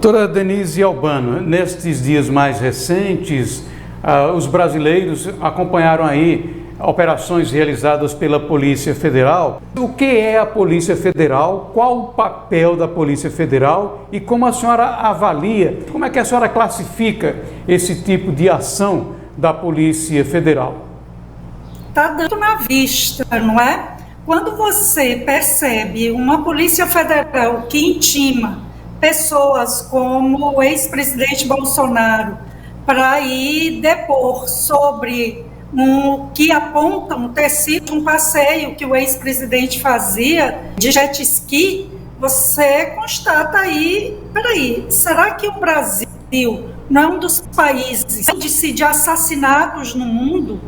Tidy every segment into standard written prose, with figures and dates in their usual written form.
Doutora Denise Albano, nestes dias mais recentes, os brasileiros acompanharam aí operações realizadas pela Polícia Federal. O que é a Polícia Federal? Qual o papel da Polícia Federal? E como a senhora avalia, como é que a senhora classifica esse tipo de ação da Polícia Federal? Está dando na vista, não é? Quando você percebe uma Polícia Federal que intima pessoas como o ex-presidente Bolsonaro para ir depor sobre que apontam ter sido um passeio que o ex-presidente fazia de jet ski, você constata aí, peraí, será que o Brasil não é um dos países de assassinatos no mundo?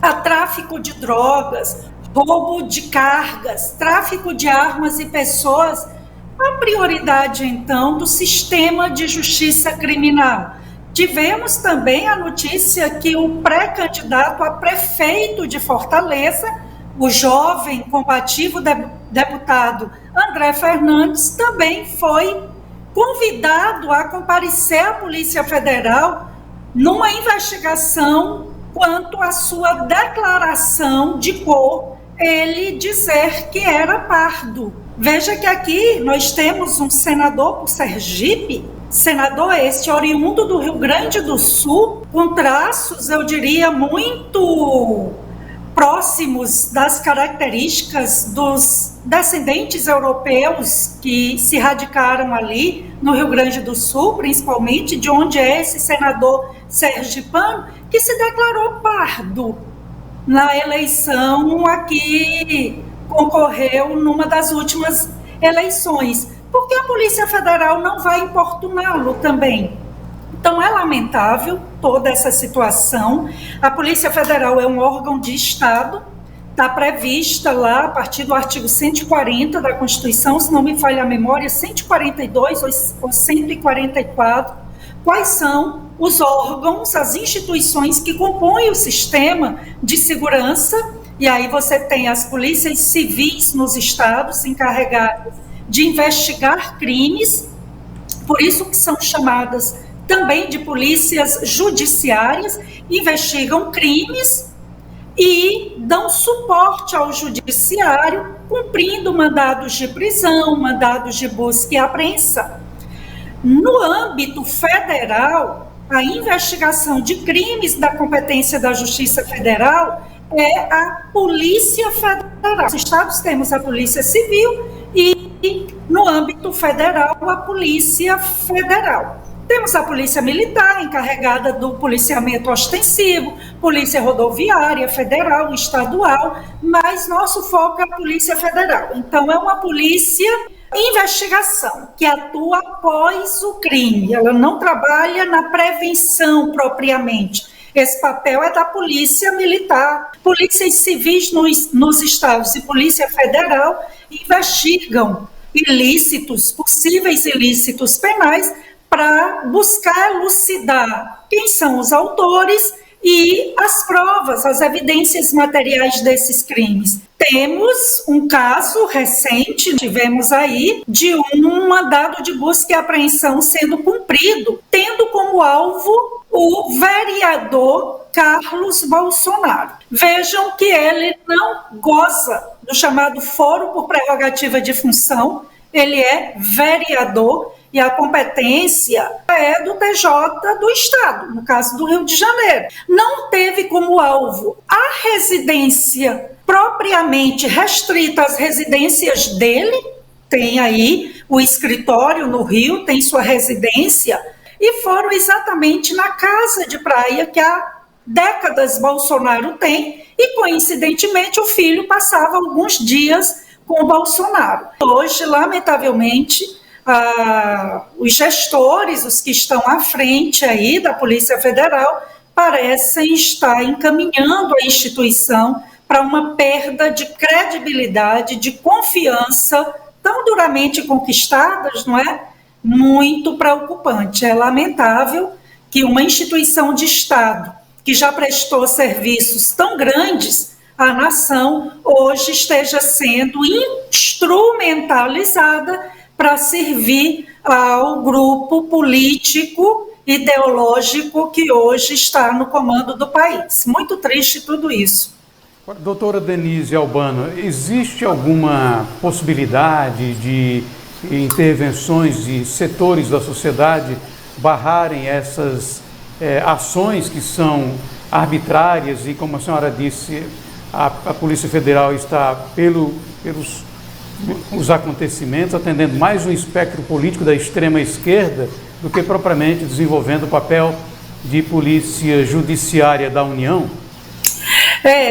Há tráfico de drogas, roubo de cargas, tráfico de armas e pessoas. A prioridade, então, do sistema de justiça criminal. Tivemos também a notícia que o pré-candidato a prefeito de Fortaleza, o jovem combativo deputado André Fernandes, também foi convidado a comparecer à Polícia Federal numa investigação quanto à sua declaração de cor, ele dizer que era pardo. Veja que aqui nós temos um senador por Sergipe, senador este oriundo do Rio Grande do Sul, com traços, eu diria, muito próximos das características dos descendentes europeus que se radicaram ali no Rio Grande do Sul, principalmente, de onde é esse senador sergipano, que se declarou pardo na eleição a que concorreu numa das últimas eleições. Porque a Polícia Federal não vai importuná-lo também. Então, é lamentável toda essa situação. A Polícia Federal é um órgão de Estado, está prevista lá, a partir do artigo 140 da Constituição, se não me falha a memória, 142 ou 144, quais são os órgãos, as instituições que compõem o sistema de segurança. E aí você tem as polícias civis nos estados encarregadas de investigar crimes, por isso que são chamadas também de polícias judiciárias, investigam crimes e dão suporte ao judiciário, cumprindo mandados de prisão, mandados de busca e apreensão. No âmbito federal, a investigação de crimes da competência da Justiça Federal é a Polícia Federal. Nos estados temos a Polícia Civil e, no âmbito federal, a Polícia Federal. Temos a Polícia Militar, encarregada do policiamento ostensivo, Polícia Rodoviária Federal, estadual, mas nosso foco é a Polícia Federal. Então, é uma polícia investigação, que atua após o crime. Ela não trabalha na prevenção propriamente. Esse papel é da Polícia Militar. Polícias civis nos estados e Polícia Federal investigam ilícitos, possíveis ilícitos penais, para buscar elucidar quem são os autores e as provas, as evidências materiais desses crimes. Temos um caso recente, tivemos aí, de um mandado de busca e apreensão sendo cumprido, tendo como alvo o vereador Carlos Bolsonaro. Vejam que ele não goza do chamado foro por prerrogativa de função, ele é vereador e a competência é do TJ do Estado, no caso do Rio de Janeiro. Não teve como alvo a residência propriamente restrita às residências dele, tem aí o escritório no Rio, tem sua residência, e foram exatamente na casa de praia que há décadas Bolsonaro tem, e coincidentemente o filho passava alguns dias com o Bolsonaro. Hoje, lamentavelmente, os gestores, os que estão à frente aí da Polícia Federal, parecem estar encaminhando a instituição para uma perda de credibilidade, de confiança, tão duramente conquistadas, não é? Muito preocupante. É lamentável que uma instituição de Estado, que já prestou serviços tão grandes à nação, hoje esteja sendo instrumentalizada para servir ao grupo político ideológico que hoje está no comando do país. Muito triste tudo isso. Doutora Denise Albano, existe alguma possibilidade de intervenções de setores da sociedade barrarem essas ações que são arbitrárias e, como a senhora disse, a Polícia Federal está pelos acontecimentos atendendo mais um espectro político da extrema esquerda do que propriamente desenvolvendo o papel de polícia judiciária da União?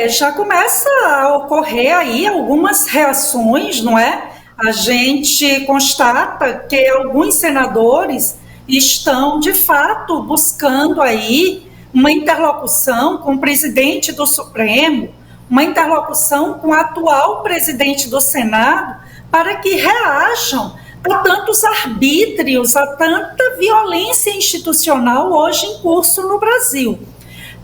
Já começa a ocorrer aí algumas reações, não é? A gente constata que alguns senadores estão, de fato, buscando aí uma interlocução com o presidente do Supremo, uma interlocução com o atual presidente do Senado, para que reajam a tantos arbítrios, a tanta violência institucional hoje em curso no Brasil.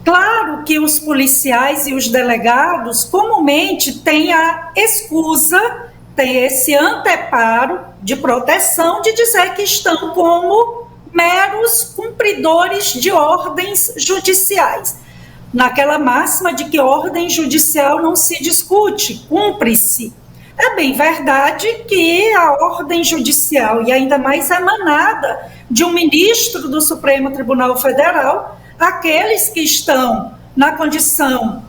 Claro que os policiais e os delegados comumente têm a escusa, têm esse anteparo de proteção de dizer que estão como meros cumpridores de ordens judiciais. Naquela máxima de que ordem judicial não se discute, cumpre-se. É bem verdade que a ordem judicial, e ainda mais emanada de um ministro do Supremo Tribunal Federal, aqueles que estão na condição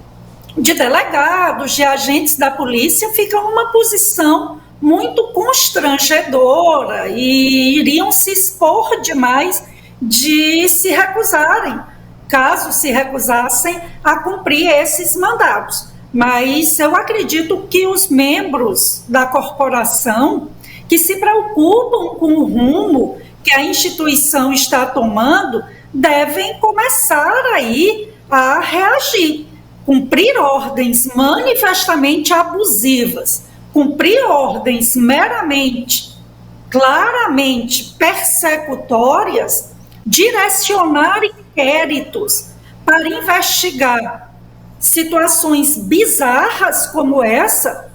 de delegados, de agentes da polícia, ficam numa posição muito constrangedora e iriam se expor demais de se recusarem, caso se recusassem a cumprir esses mandatos. Mas eu acredito que os membros da corporação que se preocupam com o rumo que a instituição está tomando devem começar aí a reagir, cumprir ordens manifestamente abusivas, cumprir ordens meramente, claramente persecutórias, direcionar inquéritos para investigar situações bizarras como essa.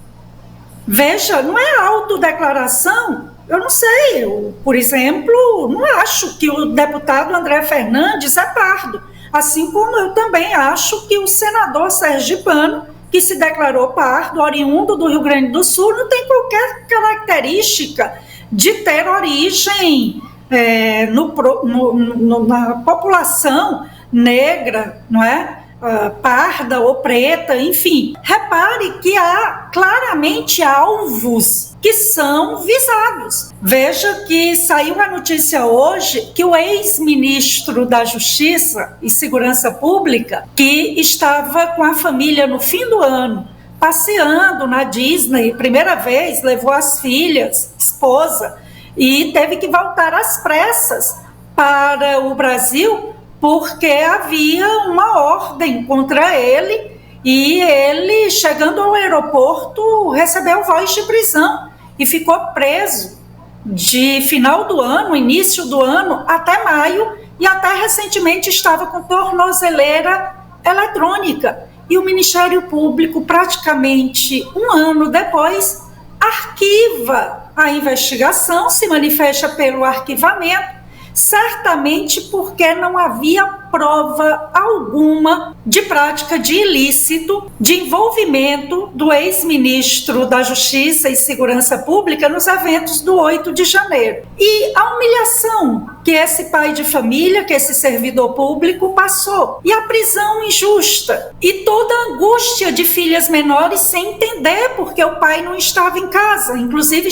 Veja, não é autodeclaração. Eu não sei, por exemplo, não acho que o deputado André Fernandes é pardo, assim como eu também acho que o senador sergipano, que se declarou pardo, oriundo do Rio Grande do Sul, não tem qualquer característica de ter origem na população negra, não é? Parda ou preta, enfim. Repare que há claramente alvos que são visados. Veja que saiu a notícia hoje que o ex-ministro da Justiça e Segurança Pública, que estava com a família no fim do ano, passeando na Disney, primeira vez, levou as filhas, esposa, e teve que voltar às pressas para o Brasil, porque havia uma ordem contra ele e ele, chegando ao aeroporto, recebeu voz de prisão e ficou preso de final do ano, início do ano, até maio, e até recentemente estava com tornozeleira eletrônica. E o Ministério Público, praticamente um ano depois, arquiva a investigação, se manifesta pelo arquivamento, certamente porque não havia prova alguma de prática de ilícito, de envolvimento do ex-ministro da Justiça e Segurança Pública nos eventos do 8 de janeiro. E a humilhação que esse pai de família, que esse servidor público passou, e a prisão injusta, e toda a angústia de filhas menores sem entender porque o pai não estava em casa. Inclusive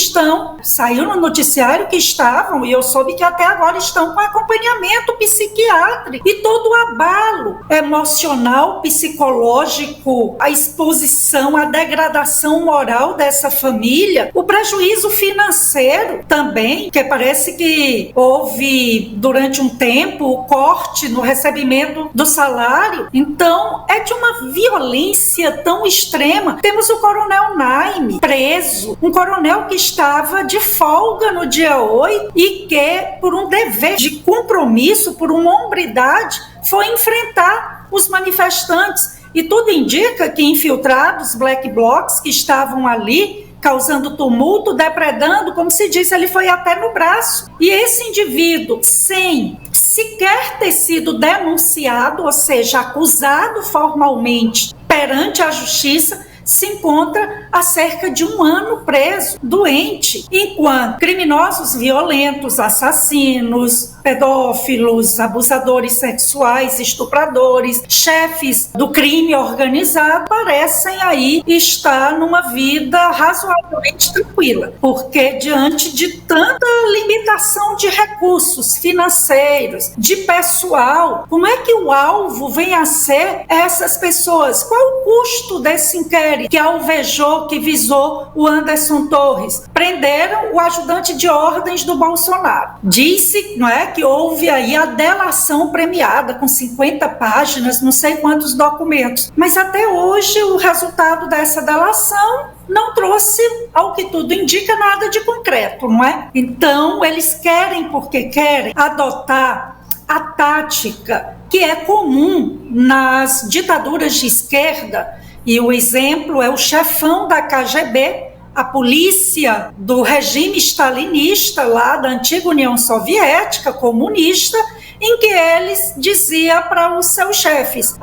saiu no noticiário que estavam, e eu soube que até agora estão com acompanhamento psiquiátrico, e todo o abalo emocional, psicológico, a exposição, a degradação moral dessa família, o prejuízo financeiro também, que parece que houve durante um tempo o corte no recebimento do salário. Então é de uma violência tão extrema. Temos o coronel Naime preso, um coronel que estava de folga no dia 8 e que, por um dever de compromisso, por uma hombridade, foi enfrentar os manifestantes. E tudo indica que infiltrados, black blocs que estavam ali causando tumulto, depredando, como se diz, ele foi até no braço. E esse indivíduo, sem sequer ter sido denunciado, ou seja, acusado formalmente perante a justiça, se encontra há cerca de 1 ano preso, doente, enquanto criminosos violentos, assassinos, pedófilos, abusadores sexuais, estupradores, chefes do crime organizado parecem aí estar numa vida razoavelmente tranquila, porque diante de tanta limitação de recursos financeiros, de pessoal, como é que o alvo vem a ser essas pessoas? Qual o custo desse inquérito que alvejou, que visou o Anderson Torres? Prenderam o ajudante de ordens do Bolsonaro. Disse, não é, que houve aí a delação premiada com 50 páginas, não sei quantos documentos. Mas até hoje o resultado dessa delação não trouxe, ao que tudo indica, nada de concreto, não é? Então, eles querem, porque querem, adotar a tática que é comum nas ditaduras de esquerda, e o exemplo é o chefão da KGB, a polícia do regime stalinista lá da antiga União Soviética, comunista, em que eles diziam para os seus chefes: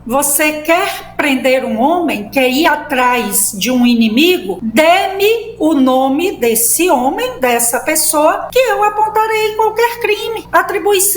você quer prender um homem, quer ir atrás de um inimigo? Dê-me o nome desse homem, dessa pessoa, que eu apontarei qualquer crime,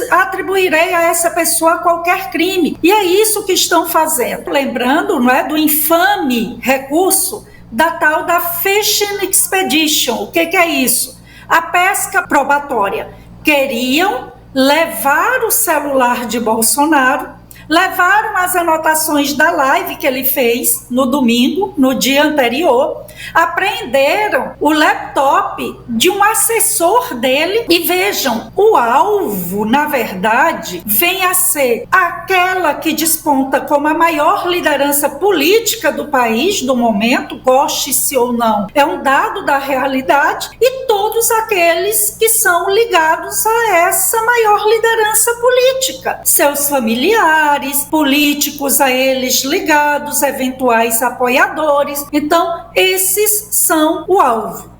atribuirei a essa pessoa qualquer crime. E é isso que estão fazendo. Lembrando, não é, do infame recurso da tal da Fishing Expedition. O que é isso? A pesca probatória. Queriam levar o celular de Bolsonaro, levaram as anotações da live que ele fez no domingo, no dia anterior, apreenderam o laptop de um assessor dele e vejam, o alvo, na verdade, vem a ser aquela que desponta como a maior liderança política do país do momento, goste-se ou não, é um dado da realidade, e todos aqueles que são ligados a essa maior liderança política, seus familiares, políticos a eles ligados, eventuais apoiadores. Então, esses são o alvo.